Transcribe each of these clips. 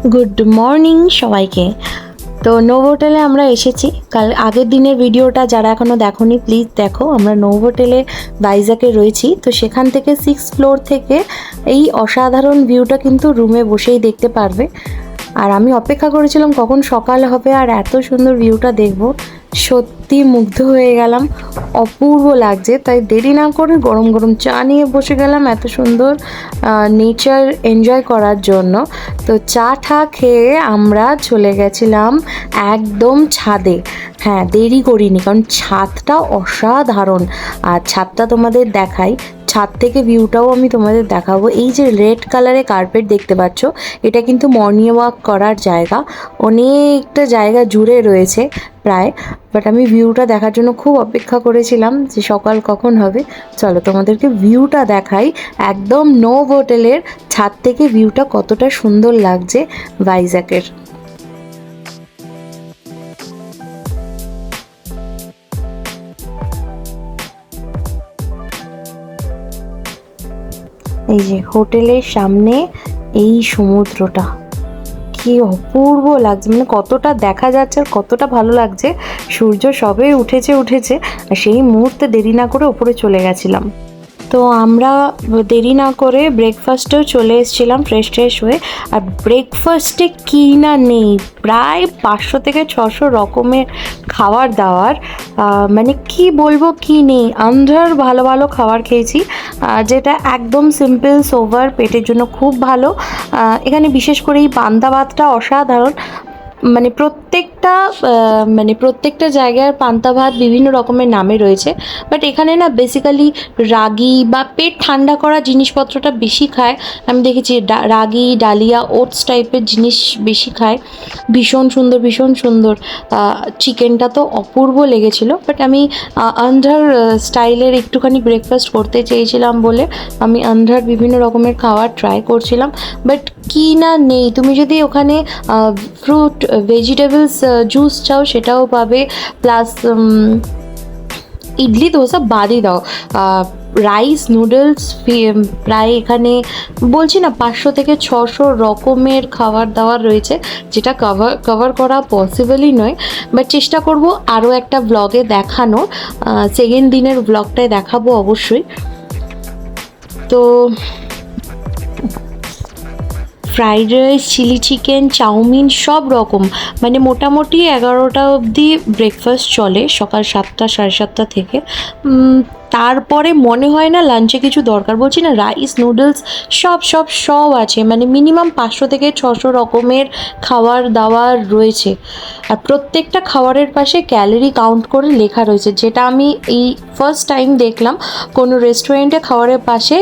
Good morning সবাইকে। তো নোভোটেলে আমরা এসেছি। কাল আগের দিনের ভিডিওটা যারা এখনও দেখোনি প্লিজ দেখো। আমরা নোভোটেলে ভাইজ্যাগে রয়েছি। তো সেখান থেকে 6th ফ্লোর থেকে এই অসাধারণ ভিউটা কিন্তু রুমে বসেই দেখতে পারবে। আর আমি অপেক্ষা করেছিলাম কখন সকাল হবে আর এত সুন্দর ভিউটা দেখব। সত্যি মুগ্ধ হয়ে গেলাম, অপূর্ব লাগছে। তাই দেরি না করে গরম গরম চা নিয়ে বসে গেলাম এত সুন্দর নেচার এনজয় করার জন্য। তো চা ঠা খেয়ে আমরা চলে গেছিলাম একদম ছাদে। হ্যাঁ, দেরি করিনি কারণ ছাদটা অসাধারণ। আর ছাদটা তোমাদের দেখাই, ছাদ থেকে ভিউটাও আমি তোমাদের দেখাবো। এই যে রেড কালারের কার্পেট দেখতে পাচ্ছ, এটা কিন্তু মর্নিং ওয়াক করার জায়গা। অনেকটা জায়গা জুড়ে রয়েছে প্রায়। বাট আমি ভিউটা দেখার জন্য খুব অপেক্ষা করেছিলাম যে সকাল কখন হবে। চলো তোমাদেরকে ভিউটা দেখাই। একদম নোভোটেলের ছাদ থেকে ভিউটা কতটা সুন্দর লাগছে ভাইজ্যাগের। এই যে হোটেলের সামনে এই সমুদ্রটা কি অপূর্ব লাগছে, মানে কতটা দেখা যাচ্ছে আর কতটা ভালো লাগছে। সূর্য সবে উঠেছে আর সেই মুহূর্তে দেরি না করে উপরে চলে গেছিলাম। তো আমরা দেরি না করে ব্রেকফাস্টেও চলে এসেছিলাম ফ্রেশ হয়ে। আর ব্রেকফাস্টে কী না নেই, প্রায় 500 থেকে 600 রকমের খাবার দাবার। মানে কি বলবো কি নেই, আন্ধার ভালো ভালো খাবার খেয়েছি, যেটা একদম সিম্পল সোভার, পেটের জন্য খুব ভালো। এখানে বিশেষ করে এই পান্তা ভাতটা অসাধারণ। মানে প্রত্যেকটা জায়গার পান্তা ভাত বিভিন্ন রকমের নামে রয়েছে। বাট এখানে না বেসিক্যালি রাগি বা পেট ঠান্ডা করা জিনিসপত্রটা বেশি খায়। আমি দেখেছি রাগি, ডালিয়া, ওটস টাইপের জিনিস বেশি খায়। ভীষণ সুন্দর। চিকেনটা তো অপূর্ব লেগেছিলো। বাট আমি আন্ধ্রার স্টাইলের একটুখানি ব্রেকফাস্ট করতে চেয়েছিলাম বলে আমি আন্ধ্রার বিভিন্ন রকমের খাবার ট্রাই করছিলাম। বাট কি না নেই, তুমি যদি ওখানে ফ্রুট ভেজিটেবলস জুস চাও সেটাও পাবে। প্লাস ইডলি ধোসা বাদই দাও, রাইস নুডলস প্রায় এখানে বলছি না 500 থেকে 600 রকমের খাবার দাবার রয়েছে, যেটা কভার করা পসিবলই নয়। বাট চেষ্টা করব আরও একটা ব্লগে দেখানোর। সেকেন্ড দিনের ব্লগটায় দেখাবো অবশ্যই। তো fried rice, chilli chicken, chowmein সব রকম, মানে মোটামুটি 11টা অবধি ব্রেকফাস্ট চলে, সকাল 7টা 7:30 থেকে। তারপরে মনে হয় না লাঞ্চে কিছু দরকার, বলছি না রাইস নুডলস সব আছে। মানে মিনিমাম 500 থেকে 600 রকমের খাবার দাবার রয়েছে। আর প্রত্যেকটা খাবারের পাশে ক্যালোরি কাউন্ট করে লেখা রয়েছে, যেটা আমি এই ফার্স্ট টাইম দেখলাম কোনো রেস্টুরেন্টে খাবারের পাশে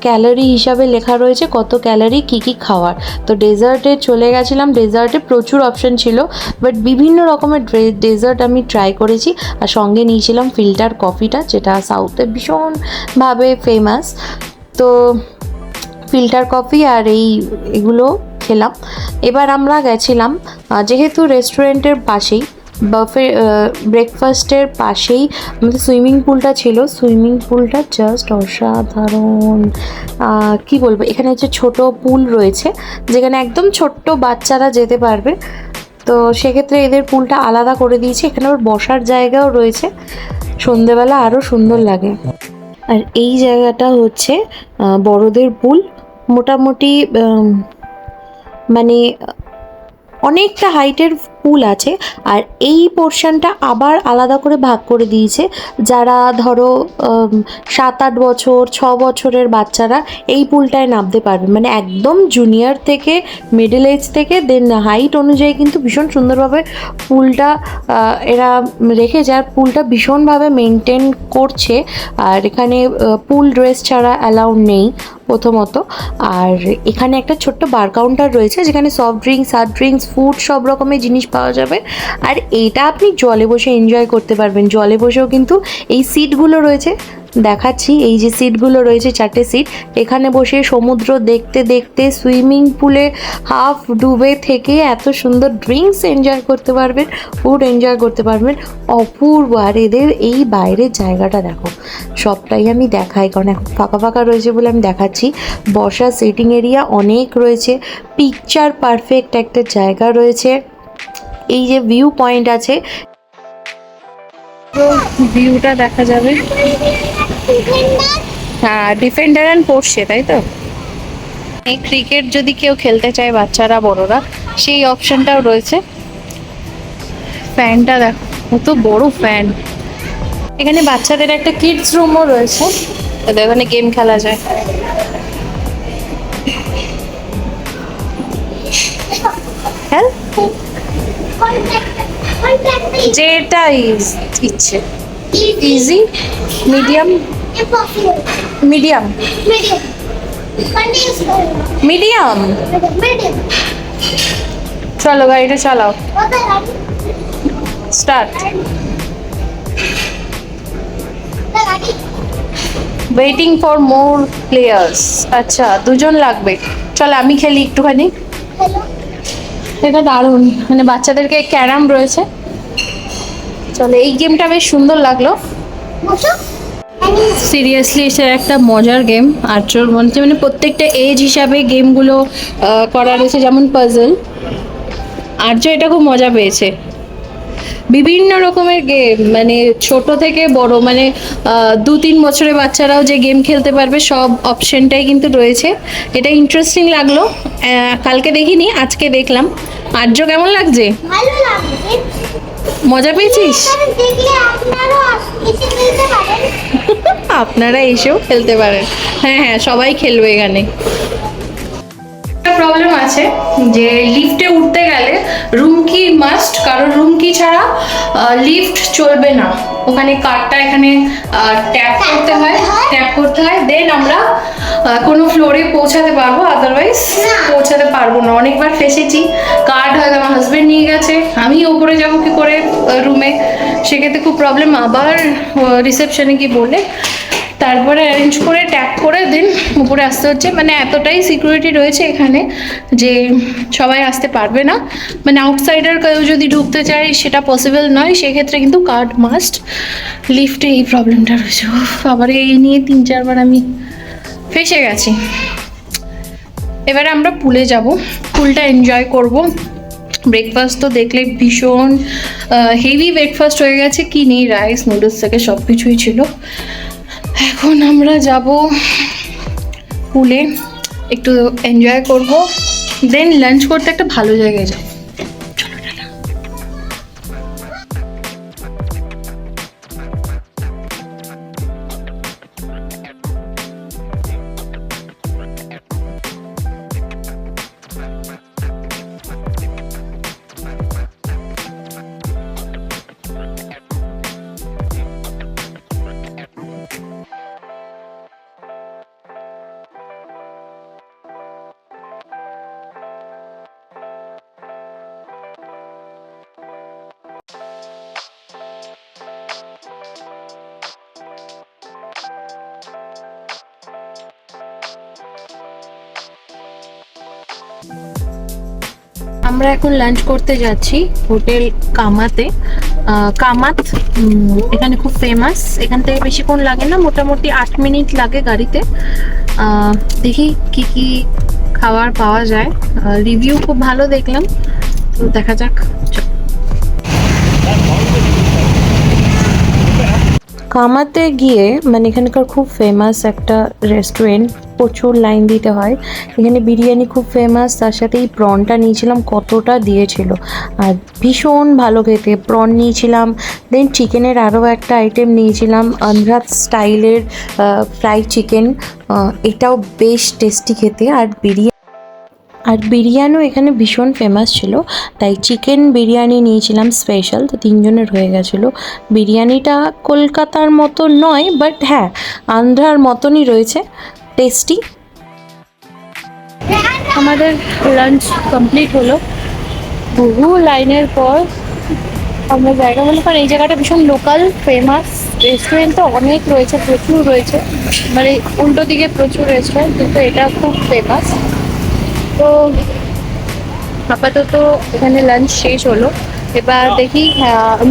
ক্যালোরি হিসাবে লেখা রয়েছে কত ক্যালোরি কী খাওয়ার। তো ডেজার্টে চলে গেছিলাম, ডেজার্টে প্রচুর অপশন ছিল। বাট বিভিন্ন রকমের ডেজার্ট আমি ট্রাই করেছি। আর সঙ্গে নিয়েছিলাম ফিল্টার কফিটা, যেটা সাউথে ভীষণভাবে ফেমাস। তো ফিল্টার কফি আর এগুলো খেলাম। এবার আমরা গেছিলাম, যেহেতু রেস্টুরেন্টের পাশেই ব্রেকফাস্টের পাশেই আমাদের সুইমিং পুলটা ছিল। সুইমিং পুলটা জাস্ট অসাধারণ। কি বলবো, এখানে হচ্ছে ছোট পুল রয়েছে যেখানে একদম ছোট্ট বাচ্চারা যেতে পারবে। তো সেক্ষেত্রে এদের পুলটা আলাদা করে দিয়েছে। এখানে ওর বসার জায়গাও রয়েছে, সন্ধেবেলা আরও সুন্দর লাগে। আর এই জায়গাটা হচ্ছে বড়দের পুল। মোটামুটি মানে অনেকটা হাইটের পুল আছে। আর এই পোর্শনটা আবার আলাদা করে ভাগ করে দিয়েছে, যারা ধরো 7-8 বছর 6 বছরের বাচ্চারা এই পুলটায় নামতে পারবে। মানে একদম জুনিয়র থেকে মিডল এজ থেকে দেন হাইট অনুযায়ী কিন্তু ভীষণ সুন্দরভাবে পুলটা এরা রেখেছে। আর পুলটা ভীষণভাবে মেনটেন করছে। আর এখানে পুল ড্রেস ছাড়া অ্যালাউড নেই প্রথমত। আর এখানে একটা ছোট্ট বার কাউন্টার রয়েছে যেখানে soft drinks, hard drinks, food সব রকমের জিনিস পাওয়া যাবে। আর এইটা আপনি জলে বসে এনজয় করতে পারবেন। জলে বসেও কিন্তু এই সিটগুলো রয়েছে, দেখাচ্ছি। এই যে সিটগুলো রয়েছে, 4টে সিট, এখানে বসে সমুদ্র দেখতে দেখতে সুইমিং পুলে হাফ ডুবে থেকে এত সুন্দর ড্রিঙ্কস এনজয় করতে পারবেন, ফুড এনজয় করতে পারবেন। অপূর্ব। আর এদের এই বাইরের জায়গাটা দেখো, সবটাই আমি দেখাই কারণ এখন ফাঁকা ফাঁকা রয়েছে বলে আমি দেখাচ্ছি। বসা সিটিং এরিয়া অনেক রয়েছে, পিকচার পারফেক্ট একটা জায়গা রয়েছে। এই যে ভিউ পয়েন্ট আছে, ভিউটা দেখা যাবে। হ্যাঁ, ডিফেন্ডার অ্যান্ড পোর্শে, তাই তো। এই ক্রিকেট যদি কেউ খেলতে চায়, বাচ্চারা বড়রা, সেই অপশনটাও রয়েছে। ফ্যানটা দেখো, কত বড় ফ্যান। এখানে বাচ্চাদের একটা কিডস রুমও রয়েছে, এখানে গেম খেলা যায়। হ্যাঁ, যেটা ইচ্ছে। Easy, medium, medium, medium. চলো গাড়িটা চালাও, start. Waiting for more players. আচ্ছা, দুজন লাগবে। চলো আমি খেলি একটুখানি। এটা দারুণ, মানে বাচ্চাদেরকে ক্যারাম রয়েছে। চলো, এই গেমটা বেশ সুন্দর লাগলো। সিরিয়াসলি এটা একটা মজার গেম। আর্চর মধ্যে মানে প্রত্যেকটা এজ হিসাবে গেমগুলো করা রয়েছে, যেমন পাজল। আর্য এটা খুব মজা পেয়েছে। বিভিন্ন রকমের গেম, মানে ছোট থেকে বড়, মানে 2-3 বছরের বাচ্চারাও যে গেম খেলতে পারবে, সব অপশনটাই কিন্তু রয়েছে। এটা ইন্টারেস্টিং লাগলো। কালকে দেখিনি, আজকে দেখলাম। আর্য কেমন লাগছে? ভালো লাগছে। মজা পেয়েছিস? আপনারা এসেও খেলতে পারেন। হ্যাঁ হ্যাঁ, সবাই খেলবে এখানে। প্রবলেম আছে যে লিফটে উঠতে গেলে রুম কি মাস্ট, কারণ রুম কি ছাড়া লিফট চলবে না। ওখানে কার্ডটা এখানে ট্যাপ করতে হয়, দেন আমরা কোনো ফ্লোরে পৌঁছাতে পারবো, আদারওয়াইজ পৌঁছাতে পারবো না। অনেকবার ফেসেছি, কার্ড হয়তো আমার হাজবেন্ড নিয়ে গেছে, আমি ওপরে যাবো কি করে রুমে, সেক্ষেত্রে খুব প্রবলেম। আবার রিসেপশনে কি বলে তারপরে অ্যারেঞ্জ করে ট্যাপ করে দেন উপরে আসতে হচ্ছে। মানে এতটাই সিকিউরিটি রয়েছে এখানে যে সবাই আসতে পারবে না, মানে আউটসাইডার কেউ যদি ঢুকতে চায় সেটা পসিবল নয়, সেক্ষেত্রে কিন্তু কার্ড মাস্ট। লিফটে এই প্রবলেমটা রয়েছে। আবার এই নিয়ে 3-4 বার আমি ফেসে গেছি। এবারে আমরা পুলে যাব, পুলটা এনজয় করব। ব্রেকফাস্ট তো দেখলে ভীষণ হেভি ব্রেকফাস্ট হয়ে গেছে, কি নেই, রাইস নুডলস থেকে সব কিছুই ছিল। এখন আমরা যাব পুলে, একটু এনজয় করব, দেন লাঞ্চ করতে একটা ভালো জায়গায় যাব। আমরা এখন লাঞ্চ করতে যাচ্ছি হোটেল কামাতে। কামাত এখানে খুব ফেমাস। এখান থেকে বেশিক্ষণ লাগে না, মোটামুটি 8 মিনিট লাগে গাড়িতে। দেখি কি কি খাবার পাওয়া যায়। রিভিউ খুব ভালো দেখলাম, তো দেখা যাক। কামাতে গিয়ে মানে এখানকার খুব ফেমাস একটা রেস্টুরেন্ট, প্রচুর লাইন দিতে হয়। এখানে বিরিয়ানি খুব ফেমাস, তার সাথে এই প্রনটা নিয়েছিলাম, কতটা দিয়েছিল আর ভীষণ ভালো খেতে। প্রন নিয়েছিলাম, দেন চিকেনের আরও একটা আইটেম নিয়েছিলাম, আন্ধ্রা স্টাইলের ফ্রাই চিকেন। এটাও বেশ টেস্টি খেতে। আর বিরিয়ানিও এখানে ভীষণ ফেমাস ছিল, তাই চিকেন বিরিয়ানি নিয়েছিলাম স্পেশাল, তো 3 জনের হয়ে গেছিলো। বিরিয়ানিটা কলকাতার মতো নয়, বাট হ্যাঁ আন্ধ্রার মতনই রয়েছে, টেস্টি। আমাদের লাঞ্চ কমপ্লিট হলো বহু লাইনের পর। আমরা জায়গা বলে, কারণ এই জায়গাটা ভীষণ লোকাল ফেমাস। রেস্টুরেন্ট তো অনেক রয়েছে, প্রচুর রয়েছে, মানে উল্টো দিকে প্রচুর রেস্টুরেন্ট, কিন্তু এটা খুব ফেমাস। তো আপাতত এখানে লাঞ্চ শেষ হলো, এবার দেখি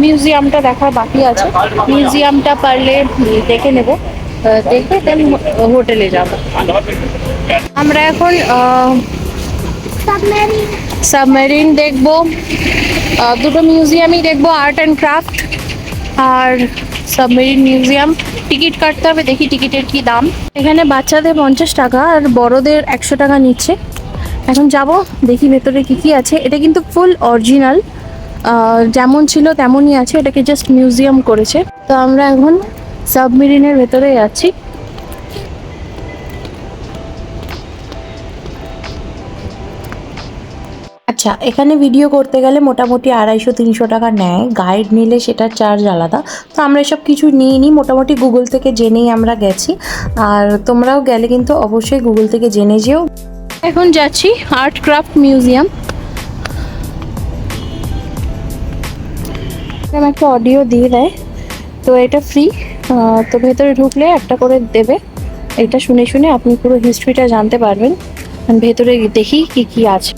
মিউজিয়ামটা দেখার বাকি আছে। মিউজিয়ামটা পারলে দেখে নেব, দেখে দেন হোটেলে যাব। আমরা এখন সাবমেরিন দেখবো, দুটো মিউজিয়ামই দেখবো, আর্ট অ্যান্ড ক্রাফট আর সাবমেরিন মিউজিয়াম। টিকিট কাটতে হবে, দেখি টিকিটের কি দাম। এখানে বাচ্চাদের 50 টাকা আর বড়দের 100 টাকা নিচ্ছে। এখন যাব, দেখি ভেতরে কি কি আছে। এটা কিন্তু ফুল অরিজিনাল, যেমন ছিল তেমনই আছে, এটাকে জাস্ট মিউজিয়াম করেছে। তো আমরা এখন সাবমেরিনের ভেতরে যাচ্ছি। আচ্ছা, এখানে ভিডিও করতে গেলে মোটামুটি 250-300 টাকা নেয়, গাইড নিলে সেটার চার্জ আলাদা। তো আমরা এসব কিছু নিইনি, মোটামুটি গুগল থেকে জেনেই আমরা গেছি। আর তোমরাও গেলে কিন্তু অবশ্যই গুগল থেকে জেনে যেও। এখন যাচ্ছি আর্ট ক্রাফট মিউজিয়াম। একটা অডিও দিয়ে দেয়, তো এটা ফ্রি। তো ভেতরে ঢুকলে একটা করে দেবে, এটা শুনে শুনে আপনি পুরো হিস্ট্রিটা জানতে পারবেন। ভেতরে দেখি কি কি আছে।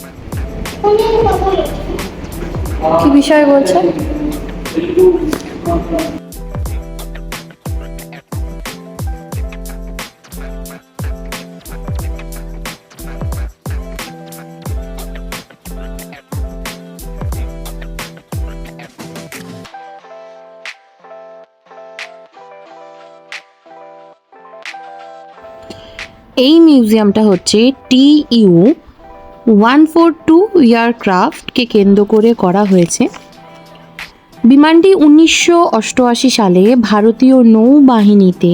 কি বিষয় বলছে? এই মিউজিয়ামটা হচ্ছে TU-142 এয়ারক্রাফটকে কেন্দ্র করে করা হয়েছে। বিমানটি 1988 সালে ভারতীয় নৌবাহিনীতে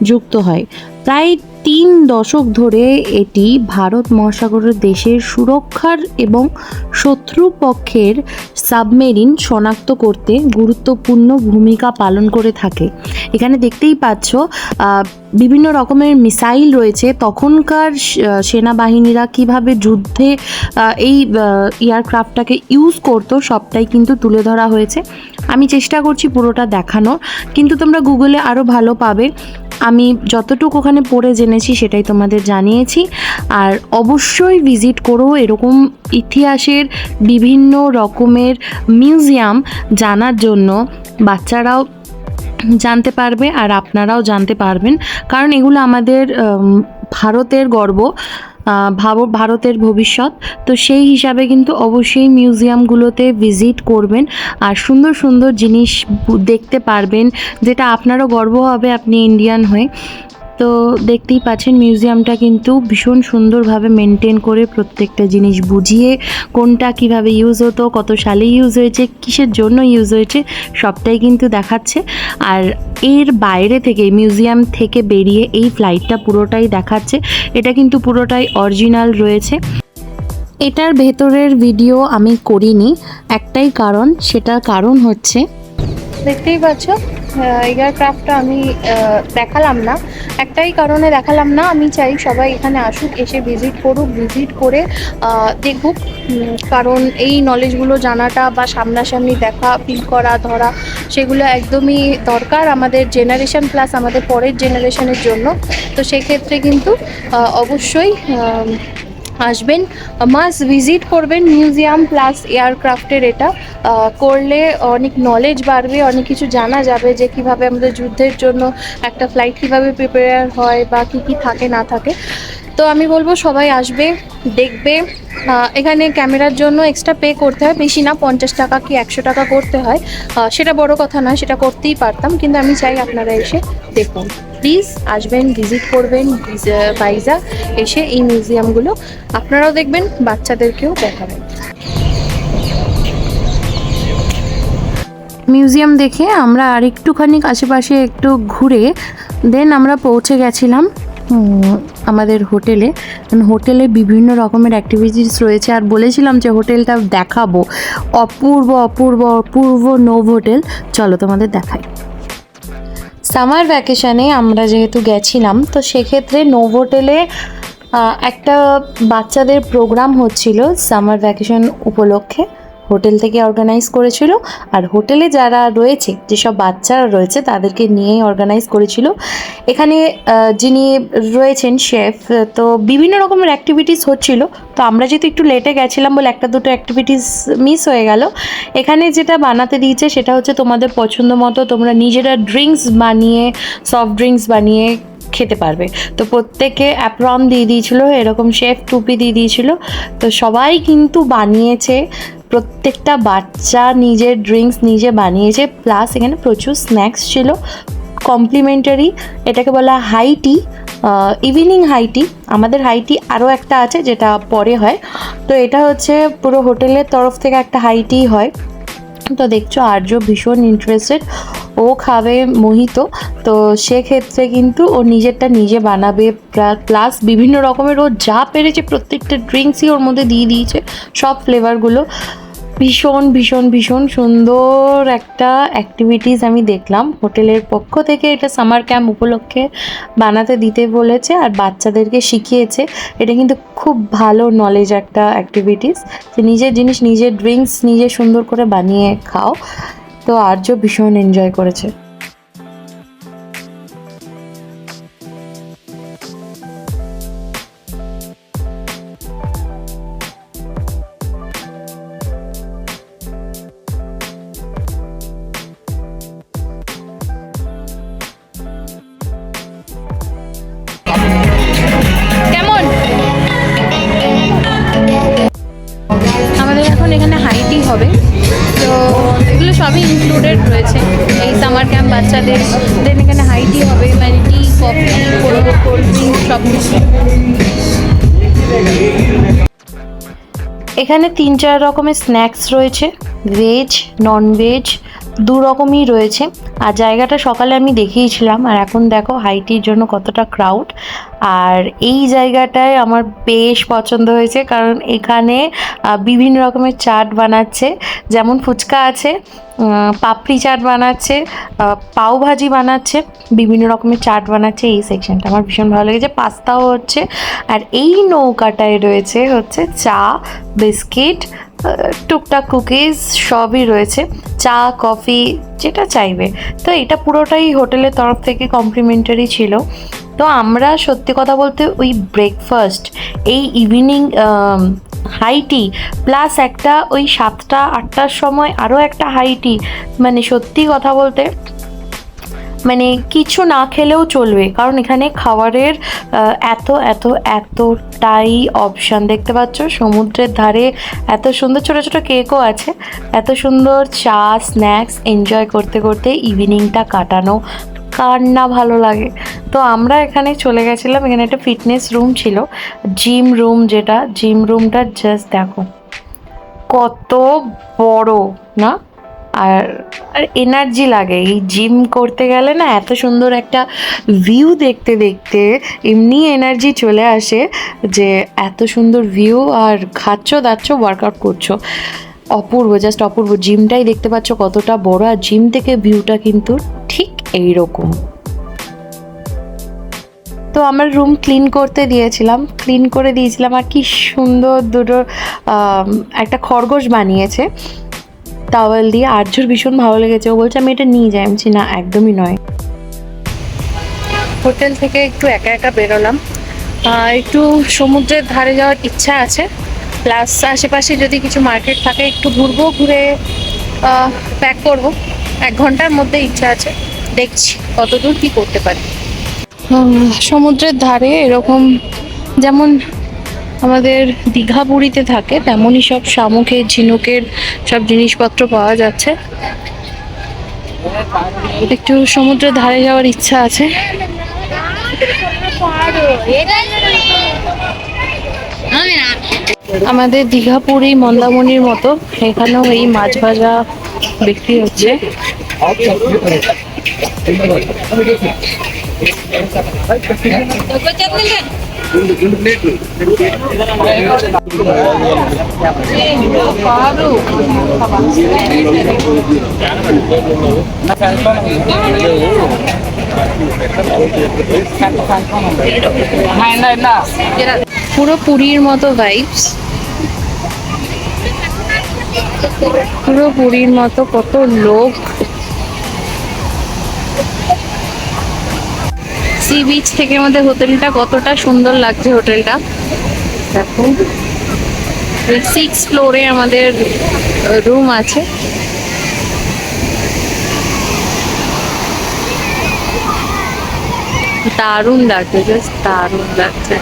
যুক্ত হয়। প্রায় 3 দশক ধরে এটি ভারত মহাসাগরের দেশের সুরক্ষার এবং শত্রুপক্ষের সাবমেরিন শনাক্ত করতে গুরুত্বপূর্ণ ভূমিকা পালন করে থাকে। এখানে দেখতেই পাচ্ছ বিভিন্ন রকমের মিসাইল রয়েছে। তখনকার সেনাবাহিনীরা কিভাবে যুদ্ধে এই এয়ারক্রাফটটাকে ইউজ করতো সবটাই কিন্তু তুলে ধরা হয়েছে। আমি চেষ্টা করছি পুরোটা দেখানোর, কিন্তু তোমরা গুগলে আরও ভালো পাবে। আমি যতটুকু ওখানে পড়ে জেনেছি সেটাই তোমাদের জানিয়েছি। আর অবশ্যই ভিজিট করো, এরকম ইতিহাসের বিভিন্ন রকমের মিউজিয়াম জানার জন্য বাচ্চারাও জানতে পারবে আর আপনারাও জানতে পারবেন, কারণ এগুলো আমাদের ভারতের গর্ব, ভারতের ভবিষ্যৎ। তো সেই হিসাবে কিন্তু অবশ্যই মিউজিয়ামগুলোতে ভিজিট করবেন আর সুন্দর সুন্দর জিনিস দেখতে পারবেন, যেটা আপনারও গর্ব হবে আপনি ইন্ডিয়ান হয়ে। তো দেখতেই পাচ্ছেন মিউজিয়ামটা কিন্তু ভীষণ সুন্দরভাবে মেনটেন করে প্রত্যেকটা জিনিস বুঝিয়ে, কোনটা কিভাবে ইউজ হতো, কত সালে ইউজ হয়েছে, কিসের জন্য ইউজ হয়েছে, সবটাই কিন্তু দেখাচ্ছে। আর এর বাইরে থেকে, মিউজিয়াম থেকে বেরিয়ে এই ফ্লাইটটা পুরোটাই দেখাচ্ছে। এটা কিন্তু পুরোটাই অরিজিনাল রয়েছে। এটার ভেতরের ভিডিও আমি করিনি, একটাই কারণ, সেটার কারণ হচ্ছে দেখতেই পাচ্ছ এয়ারক্রাফটটা আমি দেখালাম না, একটাই কারণে দেখালাম না। আমি চাই সবাই এখানে আসুক, এসে ভিজিট করুক, ভিজিট করে দেখুক, কারণ এই নলেজগুলো জানাটা বা সামনাসামনি দেখা, ফিল করা, ধরা, সেগুলো একদমই দরকার আমাদের জেনারেশন প্লাস আমাদের পরের জেনারেশনের জন্য। তো সেক্ষেত্রে কিন্তু অবশ্যই আসবেন, মাস্ট ভিজিট করবেন মিউজিয়াম প্লাস এয়ারক্রাফটের। এটা করলে অনেক নলেজ বাড়বে, অনেক কিছু জানা যাবে যে কিভাবে আমাদের যুদ্ধের জন্য একটা ফ্লাইট কীভাবে প্রিপেয়ার হয় বা কী কী থাকে না থাকে। তো আমি বলবো সবাই আসবে, দেখবে। এখানে ক্যামেরার জন্য এক্সট্রা পে করতে হয়, বেশি না, 50 টাকা কি 100 টাকা করতে হয়। সেটা বড় কথা না, সেটা করতেই পারতাম, কিন্তু আমি চাই আপনারা এসে দেখুন। প্লিজ আসবেন, ভিজিট করবেন ভাইজাগ, এসে এই মিউজিয়ামগুলো আপনারাও দেখবেন, বাচ্চাদেরকেও দেখাবেন। মিউজিয়াম দেখে আমরা আর একটুখানি আশেপাশে একটু ঘুরে দেন আমরা পৌঁছে গেছিলাম আমাদের হোটেলে। হোটেলে বিভিন্ন রকমের অ্যাক্টিভিটিস রয়েছে, আর বলেছিলাম যে হোটেলটা দেখাবো, অপূর্ব অপূর্ব অপূর্ব নোভোটেল। চলো তোমাদের দেখাই। সামার ভ্যাকেশানে আমরা যেহেতু গেছিলাম, তো সেক্ষেত্রে নোভোটেলে একটা বাচ্চাদের প্রোগ্রাম হচ্ছিল সামার ভ্যাকেশন উপলক্ষে। হোটেল থেকে অর্গানাইজ করেছিল, আর হোটেলে যারা রয়েছে, যেসব বাচ্চারা রয়েছে তাদেরকে নিয়েই অর্গানাইজ করেছিল। এখানে যিনি রয়েছেন শেফ, তো বিভিন্ন রকমের অ্যাক্টিভিটিস হচ্ছিল। তো আমরা যেহেতু একটু লেটে গেছিলাম বলে একটা দুটো অ্যাক্টিভিটিস মিস হয়ে গেল। এখানে যেটা বানাতে দিয়েছে সেটা হচ্ছে তোমাদের পছন্দ মতো তোমরা নিজেরা ড্রিঙ্কস বানিয়ে, সফট ড্রিঙ্কস বানিয়ে খেতে পারবে। তো প্রত্যেকে অ্যাপ্রন দিয়ে দিয়েছিল, এরকম শেফ টুপি দিয়ে দিয়েছিল। তো সবাই কিন্তু বানিয়েছে, প্রত্যেকটা বাচ্চা নিজের ড্রিঙ্কস নিজে বানিয়েছে, প্লাস এখানে প্রচুর স্ন্যাক্স ছিল কমপ্লিমেন্টারি। এটাকে বলা হাই টি, ইভিনিং হাই টি। আমাদের হাই টি আরও একটা আছে যেটা পরে হয়। তো এটা হচ্ছে পুরো হোটেলের তরফ থেকে একটা হাই টি হয়। তো দেখছো আর্য ভীষণ ইন্টারেস্টেড, ও খাবে মোহিত। তো সেক্ষেত্রে কিন্তু ও নিজেরটা নিজে বানাবে, প্লাস বিভিন্ন রকমের ও যা পেরেছে প্রত্যেকটা ড্রিঙ্কসই ওর মধ্যে দিয়ে দিয়েছে, সব ফ্লেভারগুলো। ভীষণ ভীষণ ভীষণ সুন্দর একটা অ্যাক্টিভিটিস আমি দেখলাম হোটেলের পক্ষ থেকে। এটা সামার ক্যাম্প উপলক্ষে বানাতে দিতে বলেছে আর বাচ্চাদেরকে শিখিয়েছে। এটা কিন্তু খুব ভালো নলেজ একটা অ্যাক্টিভিটিস, যে নিজের জিনিস, নিজের ড্রিঙ্কস নিজে সুন্দর করে বানিয়ে খাও। তো আর্য ভীষণ এনজয় করেছে। কেমন? আমাদের এখন এখানে হাইটি হবে, তো এগুলো সবই ইনক্লুডেড রয়েছে এই সামার ক্যাম্প বাচ্চাদের। দেন এখানে হাইটি হবে, মানে টি, কফি, কোল্ড ড্রিঙ্ক সব কিছু। এখানে 3-4 রকমের স্ন্যাক্স রয়েছে, ভেজ নন ভেজ দু রকমই রয়েছে। আর জায়গাটা সকালে আমি দেখিয়েছিলাম, আর এখন দেখো হাইটির জন্য কতটা ক্রাউড। আর এই জায়গাটায় আমার বেশ পছন্দ হয়েছে, কারণ এখানে বিভিন্ন রকমের চাট বানাচ্ছে, যেমন ফুচকা আছে, পাপড়ি চাট বানাচ্ছে, পাও ভাজি বানাচ্ছে, বিভিন্ন রকমের চাট বানাচ্ছে। এই সেকশনটা আমার ভীষণ ভালো লেগেছে। পাস্তাও হচ্ছে। আর এই নৌকাটায় রয়েছে হচ্ছে চা, বিস্কিট, টুকটাক কুকিজ সবই রয়েছে, চা কফি যেটা চাইবে। তো এটা পুরোটাই হোটেলের তরফ থেকে কমপ্লিমেন্টারি ছিল। তো আমরা সত্যি কথা বলতে ওই ব্রেকফাস্ট, এই ইভিনিং হাই টি, প্লাস একটা ওই 7টা-8টার সময় আরও একটা হাই টি, মানে সত্যি কথা বলতে মানে কিছু না খেলেও চলবে, কারণ এখানে খাবারের এতটাই অপশান। দেখতে পাচ্ছ সমুদ্রের ধারে এত সুন্দর ছোটো ছোটো কেকও আছে, এত সুন্দর চা, স্ন্যাক্স এনজয় করতে করতে ইভিনিংটা কাটানো কার না ভালো লাগে। তো আমরা এখানে চলে গেছিলাম। এখানে একটা ফিটনেস রুম ছিল, জিম রুম, যেটা জিম রুমটা জাস্ট দেখো কত বড় না, আর এনার্জি লাগে এই জিম করতে গেলে না। এত সুন্দর একটা ভিউ দেখতে দেখতে এমনি এনার্জি চলে আসে, যে এত সুন্দর ভিউ, আর খাচ্ছ দাচ্ছ ওয়ার্কআউট করছো, অপূর্ব, জাস্ট অপূর্ব। জিমটাই দেখতে পাচ্ছ কতটা বড়, আর জিম থেকে ভিউটা কিন্তু ঠিক এইরকম। তো আমার রুম ক্লিন করতে দিয়েছিলাম, ক্লিন করে দিয়েছিলাম। আর কি সুন্দর দুটো একটা খরগোশ বানিয়েছে টাওয়েল দিয়ে। আর্যর ভীষণ ভালো লেগেছে, ও বলছে আমি এটা নিয়ে যাই। আমি বলছি না, একদমই নয়। হোটেল থেকে একটু একা একা বেরোলাম, একটু সমুদ্রের ধারে যাওয়ার ইচ্ছা আছে, প্লাস আশেপাশে যদি কিছু মার্কেট থাকে একটু ঘুরবো, ঘুরে প্যাক করব। 1 ঘন্টার মধ্যে ইচ্ছা আছে, দেখছি কতদূর কি করতে পারি। সমুদ্রের ধারে এরকম যেমন আমাদের দীঘা পুরীতে থাকে তেমনই সব শামুকের, ঝিনুকের সব জিনিসপত্র পাওয়া যাচ্ছে। একটু সমুদ্রের ধারে যাওয়ার ইচ্ছা আছে। আমাদের দীঘা পুরী মন্দারমণির মতো এখানেও এই মাছ ভাজা বিক্রি হচ্ছে। পুরো পুরীর মতো ভাইবস। পুরো পুরীর মতো কত লোক। সি বিচ থেকে আমাদের হোটেলটা কতটা সুন্দর লাগছে। হোটেলটা দেখো, 6 ফ্লোরে আমাদের রুম আছে। দারুণ লাগছে, জাস্ট দারুণ লাগছে।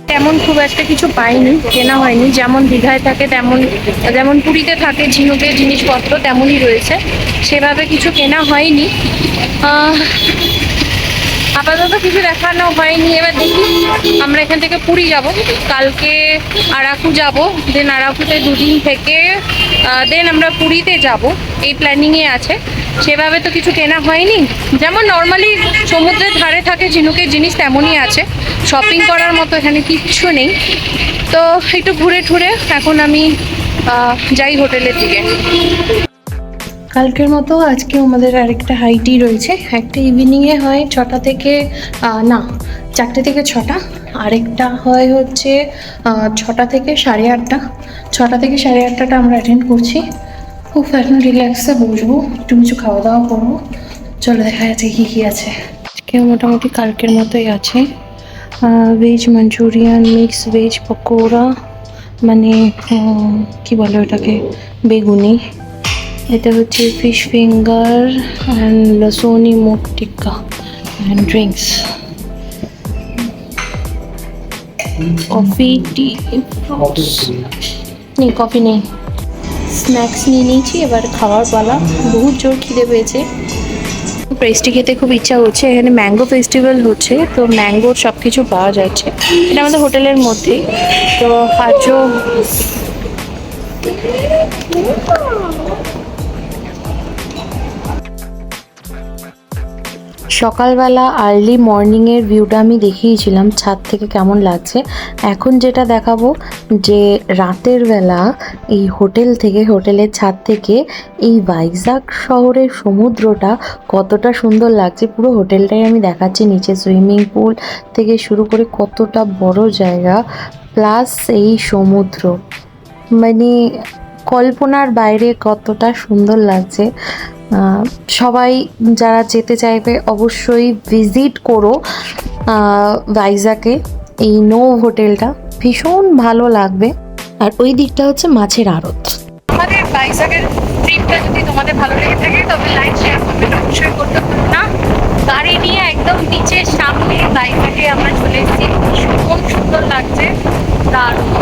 তেমন খুব একটা কিছু পাইনি, কেনা হয়নি। যেমন দীঘায় থাকে তেমন, যেমন পুরীতে থাকে ঝিনুকের জিনিসপত্র তেমনই রয়েছে, সেভাবে কিছু কেনা হয়নি। আপাতত কিছু দেখানো হয়নি। এবার দেখি, আমরা এখান থেকে পুরী যাব, কালকে আরাকু যাব, দেন আরাকুতে 2 দিন থেকে দেন আমরা পুরীতে যাব, এই প্ল্যানিংয়ে আছে। সেভাবে তো কিছু কেনা হয়নি। যেমন নর্মালি সমুদ্রের ধারে থাকে ঝিনুকের জিনিস তেমনই আছে, শপিং করার মতো এখানে কিচ্ছু নেই। তো একটু ঘুরে ঠুরে এখন আমি যাই হোটেলের দিকে। কালকের মতো আজকে আমাদের আরেকটা হাইটি রয়েছে। একটা ইভিনিংয়ে হয় 6টা থেকে, না 4টে থেকে 6টা, আরেকটা হয় হচ্ছে 6টা থেকে 8:30। 6টা থেকে 8:30টা আমরা অ্যাটেন্ড করছি। খুব এখন রিল্যাক্সে বসবো, একটু কিছু খাওয়া দাওয়া করবো। চলো দেখা যাচ্ছে কী কী আছে। আজকে মোটামুটি কালকের মতোই আছে। Veg Manchurian, mix veg pakora, মানে কি বলে ওটাকে, বেগুনি। এটা হচ্ছে ফিশ ফিঙ্গার অ্যান্ড লসুনি মুগ টিক্কা অ্যান্ড ড্রিঙ্কস, কফি, টি, নেই কফি নেই। স্ন্যাক্স নিয়ে নিয়েছি, এবার খাওয়ার পালা। বহুত জোর খিদে পেয়েছে, পেস্ট্রি খেতে খুব ইচ্ছা হচ্ছে। এখানে ম্যাঙ্গো ফেস্টিভ্যাল হচ্ছে, তো ম্যাঙ্গোর সব কিছু পাওয়া যাচ্ছে। এটা আমাদের হোটেলের মধ্যেই। তো আজও সকালবেলা আর্লি মর্নিংয়ের ভিউটা আমি দেখিয়েছিলাম ছাদ থেকে কেমন লাগছে। এখন যেটা দেখাবো, যে রাতের বেলা এই হোটেল থেকে, হোটেলের ছাদ থেকে এই ভাইজাগ শহরের সমুদ্রটা কতটা সুন্দর লাগছে। পুরো হোটেলটাই আমি দেখাচ্ছি, নিচে সুইমিং পুল থেকে শুরু করে কতটা বড় জায়গা, প্লাস এই সমুদ্র, মানে কল্পনার বাইরে কতটা সুন্দর লাগছে। সবাই যারা যেতে চাইবে অবশ্যই ভিজিট করো ভাইজাকে। এই নো হোটেলটা ভীষণ ভালো লাগবে। আর ওই দিকটা হচ্ছে মাছের আড়ত। আমাদের ভাইজাগের ট্রিপটা যদি তোমাদের ভালো লেগে থাকে তবে লাইক শেয়ার কমেন্ট অবশ্যই করতে ভুলো না। গাড়ি নিয়ে একদম বিচের সামনে ভাইজাগে আমরা চলে এসেছি, ভীষণ সুন্দর লাগছে, দারুণ।